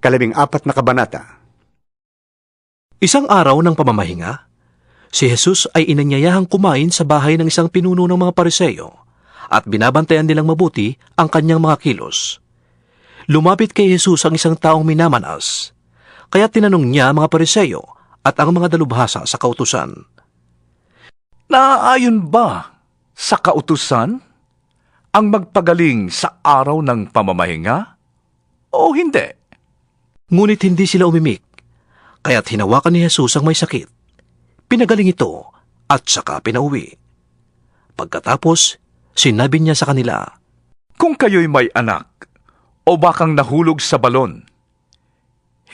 14 na kabanata. Isang araw ng pamamahinga, si Jesus ay inanyayahang kumain sa bahay ng isang pinuno ng mga Pariseo at binabantayan nilang mabuti ang kanyang mga kilos. Lumapit kay Jesus ang isang taong minamanas, kaya tinanong niya ang mga Pariseo at ang mga dalubhasa sa kautusan. Naaayon ba sa kautusan ang magpagaling sa araw ng pamamahinga o hindi? Ngunit hindi sila umimik, kaya't hinawakan ni Jesus ang may sakit. Pinagaling ito at saka pinauwi. Pagkatapos, sinabi niya sa kanila, Kung kayo'y may anak o bakang nahulog sa balon,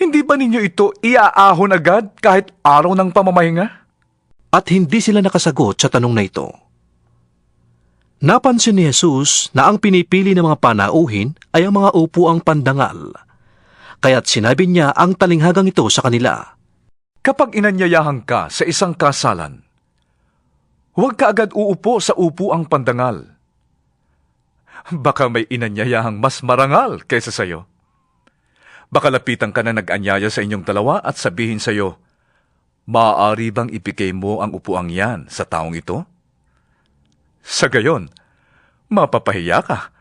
hindi ba ninyo ito iaahon agad kahit araw ng pamamahinga? at hindi sila nakasagot sa tanong na ito. Napansin ni Jesus na ang pinipili ng mga panauhin ay ang mga upuang pandangal. Kaya't sinabi niya ang talinghagang ito sa kanila. Kapag inanyayahan ka sa isang kasalan, huwag ka agad uupo sa upuang pandangal. Baka may inanyayahang mas marangal kaysa sayo. Baka lapitan ka na nag-anyaya sa inyong dalawa at sabihin sayo, maaari bang ibigay mo ang upuang yan sa taong ito? Sa gayon, mapapahiya ka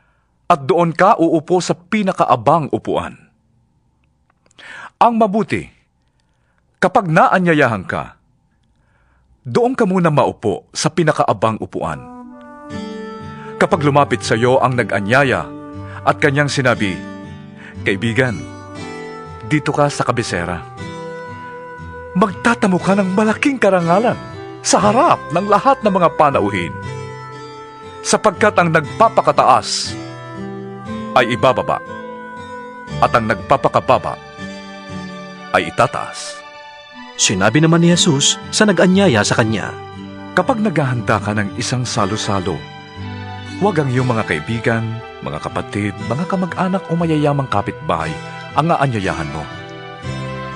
at doon ka uupo sa pinakaabang upuan. Ang mabuti, kapag naanyayahan ka, doon ka muna maupo sa pinakaabang upuan. Kapag lumapit sa iyo ang nag-anyaya at kanyang sinabi, Kaibigan, dito ka sa kabisera. Magtatamo ka ng malaking karangalan sa harap ng lahat ng mga panauhin. Sapagkat ang nagpapakataas ay ibababa at ang nagpapakababa ay itataas. Sinabi naman ni Jesus sa nag-anyaya sa kanya, Kapag naghahanda ka ng isang salo-salo, huwag ang iyong mga kaibigan, mga kapatid, mga kamag-anak o mayayamang kapitbahay ang aanyayahan mo.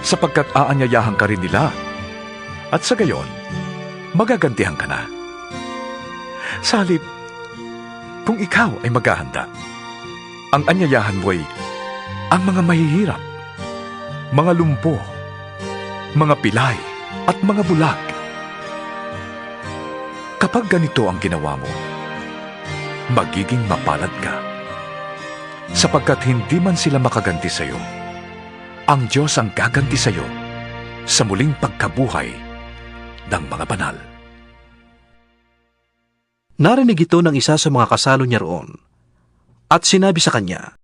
Sapagkat aanyayahan ka rin nila. At sa gayon, magagantihan ka na. Sa halip, kung ikaw ay maghahanda, ang anyayahan mo ay ang mga mahihirap, mga lumpo, mga pilay at mga bulag. Kapag ganito ang ginawa mo, magiging mapalad ka. Sapagkat hindi man sila makaganti sa iyo, ang Diyos ang gaganti sa iyo sa muling pagkabuhay ng mga banal. narinig ito ng isa sa mga kasalo niya roon, at sinabi sa kanya,